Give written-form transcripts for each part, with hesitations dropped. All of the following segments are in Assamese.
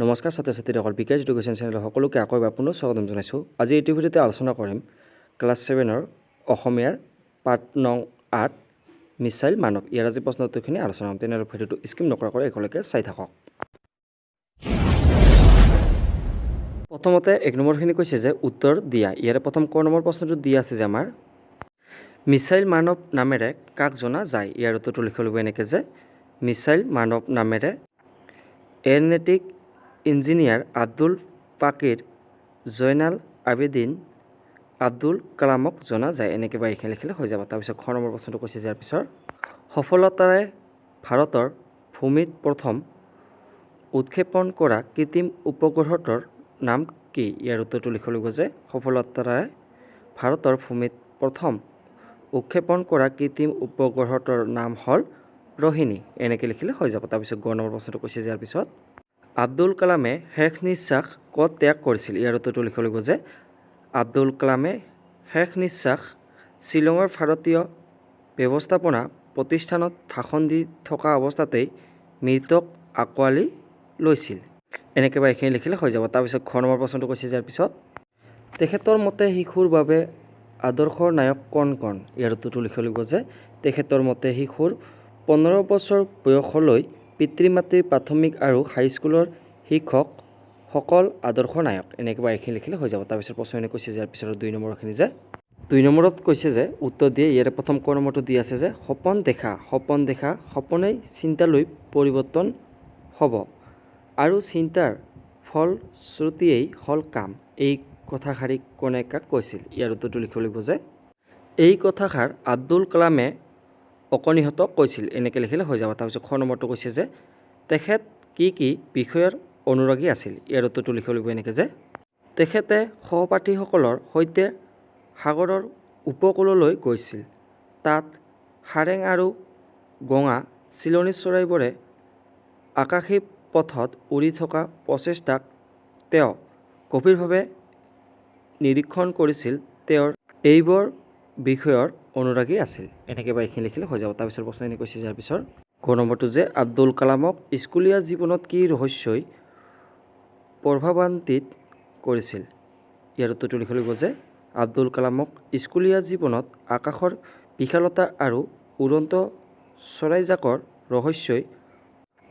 নমস্কাৰ ছাত্ৰ ছাত্ৰীসকল, বিকাশ এডুকেশ্যন চেনেলৰ সকলোকে আকৌ এবাৰ পুনৰ স্বাগতম জনাইছোঁ। আজি এইটো ভিডিঅ'তে আলোচনা কৰিম ক্লাছ 7ৰ অসমীয়াৰ পাঠ নং 8 মিছাইল মানৱ। ইয়াৰ আজি প্ৰশ্ন উত্তৰখিনি আলোচনা কৰিম। তেনেহ'লে ভিডিঅ'টো স্কিপ নকৰাকৈ একেলগে চাই থাকক। প্ৰথমতে 1 নম্বৰখিনি কৈছে যে উত্তৰ দিয়া। ইয়াৰে প্ৰথম ক নম্বৰ প্ৰশ্নটো দিয়া আছে যে আমাৰ মিছাইল মানৱ নামেৰে কাক জনা যায়। ইয়াৰ উত্তৰটো লিখিব লাগিব এনেকৈ যে মিছাইল মানৱ নামেৰে এৰনেটিক ইঞ্জিনিয়াৰ আব্দুল পাকিৰ জয়নাল আবেদিন আব্দুল কালামক জনা যায়। এনেকৈ বা এইখিনি লিখিলে হৈ যাব। তাৰপিছত খ নম্বৰ প্ৰশ্নটো কৈছে যে ইয়াৰ পিছৰ সফলতাৰে ভাৰতৰ ভূমিত প্ৰথম উৎক্ষেপণ কৰা কৃত্ৰিম উপগ্ৰহটোৰ নাম কি। ইয়াৰ উত্তৰটো লিখিব লাগিব যে সফলতাৰে ভাৰতৰ ভূমিত প্ৰথম উৎক্ষেপণ কৰা কৃত্ৰিম উপগ্ৰহটোৰ নাম হ'ল ৰোহিণী। এনেকৈ লিখিলে হৈ যাব। তাৰপিছত গ নম্বৰ প্ৰশ্নটো কৈছে যে ইয়াৰ পিছত আব্দুল কালামে শেষ নিশ্বাস ক'ত ত্যাগ কৰিছিল। ইয়াৰ উত্তৰটো লিখিব লাগিব যে আব্দুল কালামে শেষ নিশ্বাস শ্বিলঙৰ ভাৰতীয় ব্যৱস্থাপনা প্ৰতিষ্ঠানত ভাষণ দি থকা অৱস্থাতেই মৃতক আঁকোৱালি লৈছিল। এনেকৈ বা এইখিনি লিখিলে হৈ যাব। তাৰপিছত খ নম্বৰ প্ৰশ্নটো কৈছে যে ইয়াৰ পিছত তেখেতৰ মতে শিশুৰ বাবে আদৰ্শৰ নায়ক কোন কোন। ইয়াৰ উত্তৰটো লিখিব লাগিব যে তেখেতৰ মতে শিশুৰ 15 বছৰ বয়সলৈ পিতৃ মাতৃৰ প্ৰাথমিক আৰু হাইস্কুলৰ শিক্ষকসকল আদৰ্শ নায়ক। এনেকৈ বা এইখিনি লিখিলে হৈ যাব। তাৰপিছত প্ৰশ্নখিনি কৈছে যে ইয়াৰ পিছত 2 নম্বৰখিনি যে 2 নম্বৰত কৈছে যে উত্তৰ দিয়ে। ইয়াৰে প্ৰথম ক নম্বৰটো দি আছে যে সপোন দেখা সপোনেই চিন্তালৈ পৰিৱৰ্তন হ'ব আৰু চিন্তাৰ ফলশ্ৰুতিয়েই হ'ল কাম। এই কথাষাৰি কোনে কাক কৈছিল। ইয়াৰ উত্তৰটো লিখিব লাগিব যে এই কথাষাৰ আব্দুল কালামে অকনিহঁতক কৈছিল। এনেকৈ লিখিলে হৈ যাব। তাৰপিছত খ নম্বৰটো কৈছে যে তেখেত কি কি বিষয়ৰ অনুৰাগী আছিল। ইয়াৰ উত্তৰটো লিখিব লাগিব এনেকৈ যে তেখেতে সহপাঠীসকলৰ সৈতে সাগৰৰ উপকূললৈ গৈছিল। তাত সাৰেং আৰু গঙা চিলনী চৰাইবোৰে আকাশী পথত উৰি থকা প্ৰচেষ্টাক তেওঁ গভীৰভাৱে নিৰীক্ষণ কৰিছিল। তেওঁৰ এইবোৰ বিষয়ৰ অনুৰাগী আছিল। এনেকৈ বা এইখিনি লিখিলে হৈ যাব। তাৰপিছত প্ৰশ্নখিনি কৈছে ইয়াৰ পিছত ক নম্বৰটো যে আব্দুল কালামক স্কুলীয়া জীৱনত কি ৰহস্যই প্ৰভাৱান্বিত কৰিছিল। ইয়াৰ উত্তৰটো লিখিব লাগিব যে আব্দুল কালামক স্কুলীয়া জীৱনত আকাশৰ বিশালতা আৰু উড়ন্ত চৰাইজাকৰ ৰহস্যই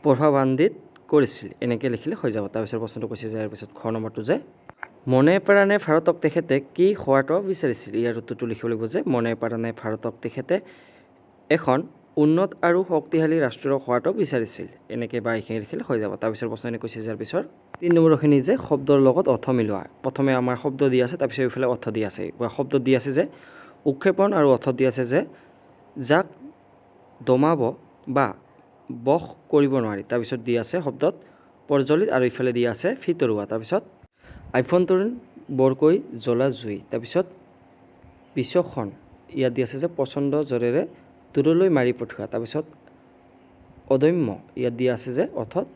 প্ৰভাৱান্বিত কৰিছিল। এনেকৈ লিখিলে হৈ যাব। তাৰপিছত প্ৰশ্নটো কৈছে যে ইয়াৰ পিছত খ নম্বৰটো যে মনে প্ৰাণে ভাৰতক তেখেতে কি হোৱাটো বিচাৰিছিল। ইয়াৰ উত্তৰটো লিখিব লাগিব যে মনে প্ৰাণে ভাৰতক তেখেতে এখন উন্নত আৰু শক্তিশালী ৰাষ্ট্ৰ হোৱাটো বিচাৰিছিল। এনেকৈ বা এইখিনি লিখিলে হৈ যাব। তাৰপিছত প্ৰশ্নখিনি কৈছে যে ইয়াৰ পিছত 3 নম্বৰখিনি যে শব্দৰ লগত অৰ্থ মিলোৱা। প্ৰথমে আমাৰ শব্দ দি আছে, তাৰপিছত এইফালে অৰ্থ দি আছে। বা শব্দ দি আছে যে উৎক্ষেপণ আৰু অৰ্থ দি আছে যে যাক দমাব বা বশ কৰিব নোৱাৰি। তাৰপিছত দি আছে শব্দত প্ৰজ্বলিত আৰু ইফালে দি আছে ভিতৰুৱা। তাৰপিছত আভ্যন্তৰীণ বৰকৈ জ্বলা জুই। তাৰপিছত বিচক্ষণ ইয়াত দি আছে যে প্ৰচণ্ড জোৰেৰে দূৰলৈ মাৰি পঠিওৱা। তাৰপিছত অদম্য ইয়াত দি আছে যে অৰ্থত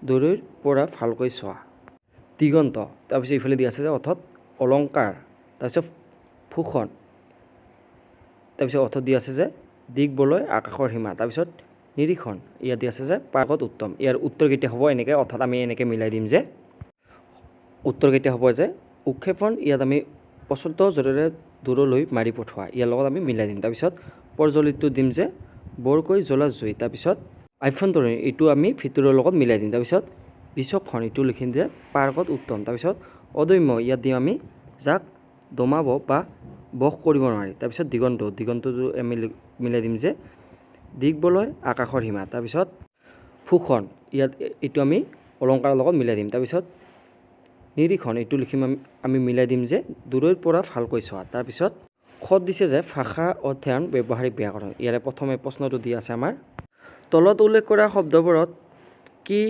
দূৰৈৰ পৰা ভালকৈ চোৱা। দিগন্ত তাৰপিছত ইফালে দি আছে যে অৰ্থত অলংকাৰ। তাৰপিছত ভূষণ তাৰপিছত অৰ্থত দি আছে যে দিগবলয় আকাশৰ সীমা। তাৰপিছত নিৰীক্ষণ ইয়াত দি আছে যে পাৰ্গত উত্তম। ইয়াৰ উত্তৰ কেতিয়া হ'ব এনেকৈ অৰ্থাৎ আমি এনেকৈ মিলাই দিম যে উত্তৰ কেতিয়া হ'ব যে উৎক্ষেপণ ইয়াত আমি প্ৰচণ্ড জোৰেৰে দূৰলৈ মাৰি পঠোৱা। ইয়াৰ লগত আমি মিলাই দিম। তাৰপিছত প্ৰজ্বলিতটো দিম যে বৰকৈ জ্বলা জুই। তাৰপিছত আভ্যন্তৰীণ এইটো আমি ভিতৰৰ লগত মিলাই দিম। তাৰপিছত বিচক্ষণ এইটো লিখিম যে পাৰ্গত উত্তম। তাৰপিছত অদম্য ইয়াত দিম আমি যাক দমাব বা বশ কৰিব নোৱাৰি। তাৰপিছত দিগন্তটো আমি মিলাই দিম যে দিগবলয় আকাশৰ সীমা। তাৰপিছত ভূষণ ইয়াত এইটো আমি অলংকাৰৰ লগত মিলাই দিম। তাৰপিছত নিৰীক্ষণ এইটো লিখিম আমি মিলাই দিম যে দূৰৈৰ পৰা ভালকৈ চোৱা। তাৰপিছত খত দিছে যে ভাষা অধ্যয়ন ব্যৱহাৰিক ব্যাকৰণ। ইয়াৰে প্ৰথমে প্ৰশ্নটো দি আছে আমাৰ তলত উল্লেখ কৰা শব্দবোৰত কি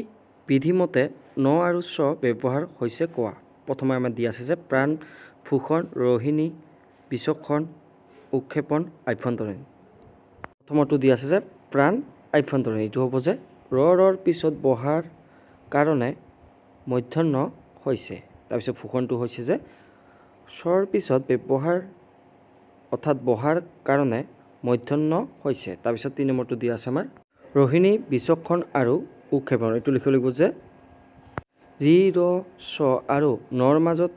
বিধিমতে ন আৰু চ ব্যৱহাৰ হৈছে কোৱা। প্ৰথমে আমাৰ দি আছে যে প্ৰাণ, ভূষণ, ৰোহিণী, বিচক্ষণ, উৎক্ষেপণ, আভ্যন্তৰীণ। প্ৰথমটো দি আছে যে প্ৰাণ আভ্যন্তৰীণ। এইটো হ'ব যে ৰৰ পিছত বহাৰ কাৰণে মধ্যাহ্ন হৈছে। তাৰপিছত ভূষণটো হৈছে যে চৰ পিছত ব্যৱহাৰ অৰ্থাৎ বহাৰ কাৰণে মধ্যাহ্ন হৈছে। তাৰপিছত 3 নম্বৰটো দি আছে আমাৰ ৰোহিণী, বিচক্ষণ আৰু উৎক্ষেপণ। এইটো লিখিব লাগিব যে ৰি ৰ চ আৰু নৰ মাজত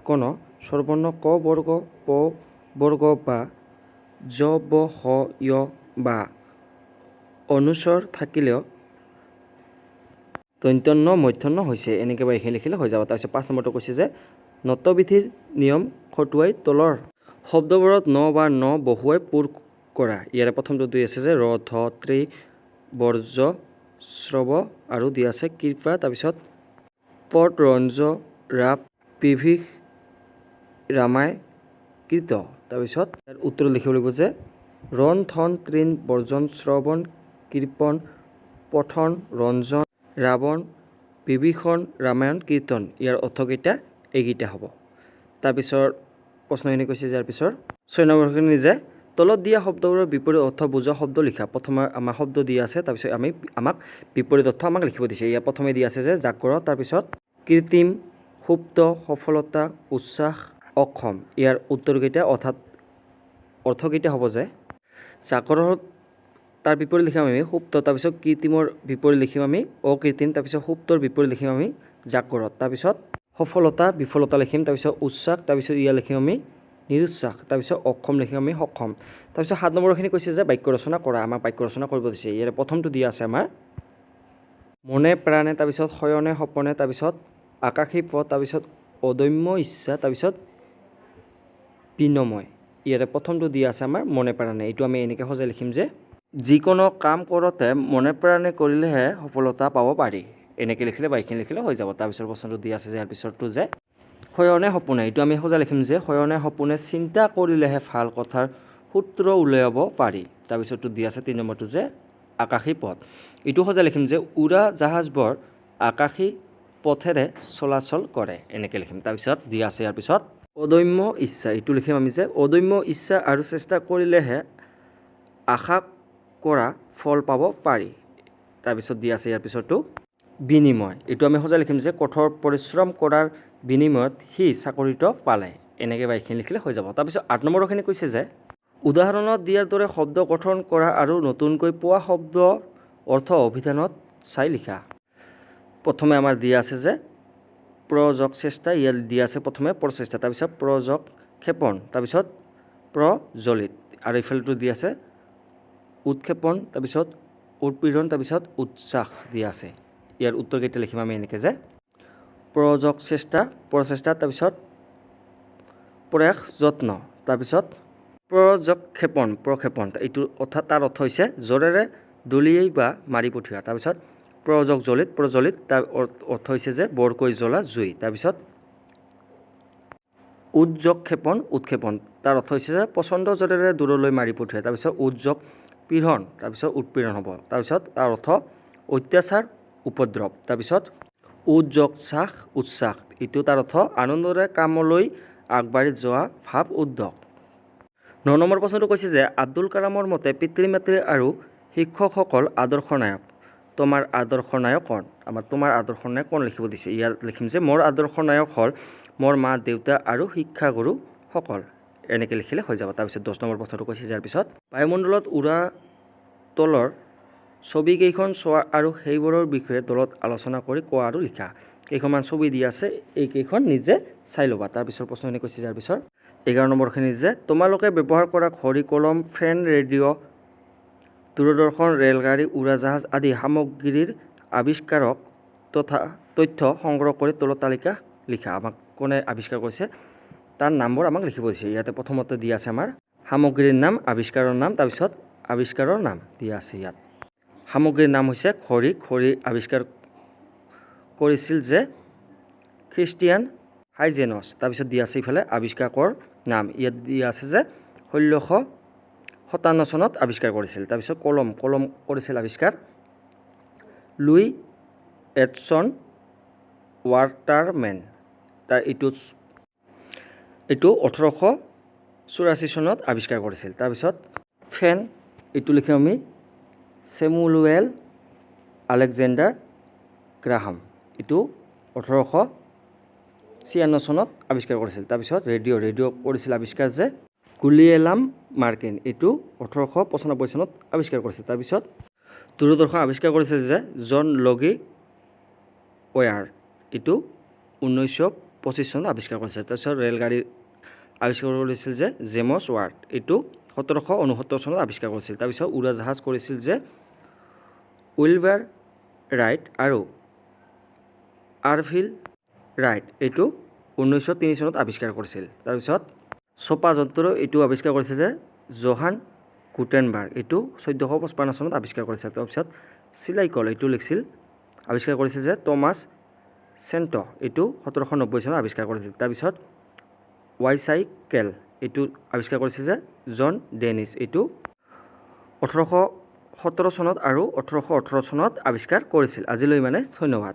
কোনো স্বৰবৰ্ণ ক বৰ্গ প বৰ্গ বা জ ব হ য় বা অনুস্বৰ থাকিলেও দন্ত্যন্ন মধ্যন্ন হৈছে এনেকৈ বা এইখিনি লিখিলে হৈ যাব। তাৰপিছত 5 নম্বৰটো কৈছে যে নতবিধিৰ নিয়ম খটুৱাই তলৰ শব্দবোৰত ন বা ন বহুৱাই পূৰ কৰা। ইয়াৰে প্ৰথমটো দি আছে যে ৰ ধ ত্ৰি বৰ্জ শ্ৰৱ আৰু দি আছে কৃপা। তাৰপিছত পট ৰঞ্জ ৰাপ পিভিষ ৰামায় কৃত। তাৰপিছত ইয়াৰ উত্তৰত লিখিব লাগিব যে ৰণ থন তৃণ বৰ্জন শ্ৰৱণ কৃপণ পঠন ৰঞ্জন ৰাৱণ বিভীষণ ৰামায়ণ কীৰ্তন। ইয়াৰ অৰ্থকেইটা এইকেইটা হ'ব। তাৰপিছত প্ৰশ্নখিনি কৈছে যে ইয়াৰ পিছৰ 6 নম্বৰখিনি যে তলত দিয়া শব্দবোৰৰ বিপৰীত অৰ্থ বুজোৱা শব্দ লিখা। প্ৰথমে আমাৰ শব্দ দিয়া আছে, তাৰপিছত আমাক বিপৰীত অৰ্থ আমাক লিখিব দিছে। ইয়াৰ প্ৰথমে দিয়া আছে যে জাগ্ৰত, তাৰপিছত কৃত্ৰিম, সুপ্ত, সফলতা, উচ্ছ্বাস, অক্ষম। ইয়াৰ উত্তৰকেইটা অৰ্থাৎ অৰ্থকেইটা হ'ব যে জাগ্ৰত তাৰ বিপৰীত লিখিম আমি সুপ্ত, তাৰপিছত কৃত্ৰিমৰ বিপৰীত লিখিম আমি অকৃত্ৰিম, তাৰপিছত সুপ্তৰ বিপৰীত লিখিম আমি জাগ্ৰত, তাৰপিছত সফলতা বিফলতা লিখিম, তাৰপিছত উচ্ছ্বাস, তাৰপিছত ইয়াৰ লিখিম আমি নিৰুচ্ছ্বাস, তাৰপিছত অক্ষম লিখিম আমি সক্ষম। তাৰপিছত 7 নম্বৰখিনি কৈছে যে বাক্য ৰচনা কৰা। আমাক বাক্য ৰচনা কৰিব দিছে। ইয়াৰে প্ৰথমটো দিয়া আছে আমাৰ মনে প্ৰাণে, তাৰপিছত শয়নে সপনে, তাৰপিছত আকাশী পথ, তাৰপিছত অদম্য ইচ্ছা, তাৰপিছত বিনময়। ইয়াৰে প্ৰথমটো দিয়া আছে আমাৰ মনে প্ৰাণে। এইটো আমি এনেকৈ সজাই লিখিম যে যিকোনো কাম কৰোঁতে মনে প্ৰাণে কৰিলেহে সফলতা পাব পাৰি। এনেকৈ লিখিলে বা এইখিনি লিখিলে হৈ যাব। তাৰপিছত প্ৰশ্নটো দিয়া আছে যে ইয়াৰ পিছৰটো যে শয়নে সপোনে। এইটো আমি সজাই লিখিম যে শয়নে সপোনে চিন্তা কৰিলেহে ভাল কথাৰ সূত্ৰ উলিয়াব পাৰি। তাৰপিছতটো দিয়া আছে 3 নম্বৰটো যে আকাশী পথ। এইটো সজাই লিখিম যে উৰা জাহাজবোৰ আকাশী পথেৰে চলাচল কৰে। এনেকৈ লিখিম। তাৰপিছত দিয়া আছে ইয়াৰ পিছত অদম্য ইচ্ছা। এইটো লিখিম আমি যে অদম্য ইচ্ছা আৰু চেষ্টা কৰিলেহে আশা কৰা ফল পাব পাৰি। তাৰপিছত দিয়া আছে ইয়াৰ পিছৰটো বিনিময়। এইটো আমি সজাই লিখিম যে কঠোৰ পৰিশ্ৰম কৰাৰ বিনিময়ত সি চাকৰিটো পালে। এনেকৈ বা এইখিনি লিখিলে হৈ যাব। তাৰপিছত 8 নম্বৰখিনি কৈছে যে উদাহৰণত দিয়াৰ দৰে শব্দ গঠন কৰা আৰু নতুনকৈ পোৱা শব্দৰ অৰ্থ অভিধানত চাই লিখা। প্ৰথমে আমাৰ দিয়া আছে যে প্ৰযোগ চেষ্টা। ইয়াত দিয়া আছে প্ৰথমে প্ৰচেষ্টা, তাৰপিছত প্ৰযোগ ক্ষেপণ, তাৰপিছত প্ৰজ্বলিত, আৰু এইফালেটো দিয়া আছে উৎক্ষেপণ, তাৰপিছত উৎপীড়ন, তাৰপিছত উচ্ছ্বাস দিয়া আছে। ইয়াৰ উত্তৰকেইটা লিখিম আমি এনেকৈ যে প্ৰযোগ চেষ্টা প্ৰচেষ্টা, তাৰপিছত প্ৰয়াস যত্ন, তাৰপিছত প্ৰযোগ ক্ষেপণ প্ৰক্ষেপণ। এইটো অৰ্থাৎ তাৰ অৰ্থ হৈছে জোৰেৰে দলিয়াই বা মাৰি পঠিওৱা। তাৰপিছত প্ৰযোগ জ্বলিত প্ৰজ্বলিত, তাৰ অৰ্থ হৈছে যে বৰকৈ জ্বলা জুই। তাৰপিছত উদ্যোগ ক্ষেপণ উৎক্ষেপণ, তাৰ অৰ্থ হৈছে যে প্ৰচণ্ড জোৰেৰে দূৰলৈ মাৰি পঠিওৱা। তাৰপিছত উদ্যোগ পীড়ন, তাৰপিছত উৎপীড়ন হ'ব। তাৰপিছত তাৰ অৰ্থ অত্যাচাৰ উপদ্ৰৱ। তাৰপিছত উদ্যোগ চাস উচ্ছ্বাস, এইটো তাৰ অৰ্থ আনন্দৰে কামলৈ আগবাঢ়ি যোৱা ভাৱ উদ্যোগ। 9 নম্বৰ প্ৰশ্নটো কৈছে যে আব্দুল কালামৰ মতে পিতৃ মাতৃ আৰু শিক্ষকসকল আদৰ্শ নায়ক। তোমাৰ আদৰ্শ নায়ক কোন? তোমাৰ আদৰ্শ নায়ক কোন লিখিব দিছে। ইয়াত লিখিম যে মোৰ আদৰ্শ নায়ক হ'ল মোৰ মা দেউতা আৰু শিক্ষাগুৰুসকল। এনেকৈ লিখিলে হৈ যাব। তাৰপিছত 10 নম্বৰ প্ৰশ্নটো কৈছে ইয়াৰ পিছত বায়ুমণ্ডলত উৰা তলৰ ছবিকেইখন চোৱা আৰু সেইবোৰৰ বিষয়ে দলত আলোচনা কৰি কোৱা আৰু লিখা। কেইখনমান ছবি দিয়া আছে, এইকেইখন নিজে চাই ল'বা। তাৰপিছত প্ৰশ্নখিনি কৈছে ইয়াৰ পিছত 11 নম্বৰখিনি যে তোমালোকে ব্যৱহাৰ কৰা ঘড়ী কলম ফেন ৰেডিঅ' দূৰদৰ্শন ৰেলগাড়ী উৰাজাহাজ আদি সামগ্ৰীৰ আৱিষ্কাৰক তথ্য সংগ্ৰহ কৰি তলত তালিকা লিখা। আমাক কোনে আৱিষ্কাৰ কৰিছে তাৰ নামবোৰ আমাক লিখিব দিছে। ইয়াতে প্ৰথমতে দিয়া আছে আমাৰ সামগ্ৰীৰ নাম, আৱিষ্কাৰৰ নাম, তাৰপিছত আৱিষ্কাৰৰ নাম দিয়া আছে। ইয়াত সামগ্ৰীৰ নাম হৈছে ঘড়ী। ঘড়ী আৱিষ্কাৰ কৰিছিল যে খ্ৰীষ্টিয়ান হাইজেনছ। তাৰপিছত দিয়া আছে ইফালে আৱিষ্কাৰকৰ নাম। ইয়াত দিয়া আছে যে 1657 চনত আৱিষ্কাৰ কৰিছিল। তাৰপিছত কলম কৰিছিল আৱিষ্কাৰ লুই এডছন ৱাটাৰমেন। এইটো 1884 চনত আৱিষ্কাৰ কৰিছিল। তাৰপিছত ফেন, এইটো লিখিম আমি চেমুৱেল আলেকজেণ্ডাৰ গ্ৰাহাম। এইটো 1856 চনত আৱিষ্কাৰ কৰিছিল। তাৰপিছত ৰেডিঅ' কৰিছিল আৱিষ্কাৰ যে গুলিয়েলাম মাৰ্কিন। এইটো 1895 চনত আৱিষ্কাৰ কৰিছিল। তাৰপিছত দূৰদৰ্শন আৱিষ্কাৰ কৰিছিল যে জন লগি ৱেয়াৰ। এইটো 1925 চনত আৱিষ্কাৰ কৰিছিল। তাৰপিছত ৰেলগাড়ী আৱিষ্কাৰ কৰিছিল যে জেমছ ৱাৰ্ড, এইটো 1769 চনত আৱিষ্কাৰ কৰিছিল। তাৰপিছত উৰাজাহাজ কৰিছিল যে উইলবাৰ ৰাইট আৰু আৰভিল ৰাইট, এইটো 1903 চনত আৱিষ্কাৰ কৰিছিল। তাৰপিছত ছপা যন্ত্ৰ এইটো আৱিষ্কাৰ কৰিছে যে জোহান গুটেনবাৰ্গ, এইটো 1455 চনত আৱিষ্কাৰ কৰিছিল। তাৰপিছত চিলাই কল এইটো লিখিছিল আৱিষ্কাৰ কৰিছিল যে টমাছ চেণ্ট, এইটো 1790 চনত আৱিষ্কাৰ কৰিছিল। তাৰপিছত ৱাইচাইকেল এইটো আৱিষ্কাৰ কৰিছে যে জন ডেনিছ, এইটো 1817 চনত আৰু 1818 চনত আৱিষ্কাৰ কৰিছিল। আজিলৈ ধন্যবাদ।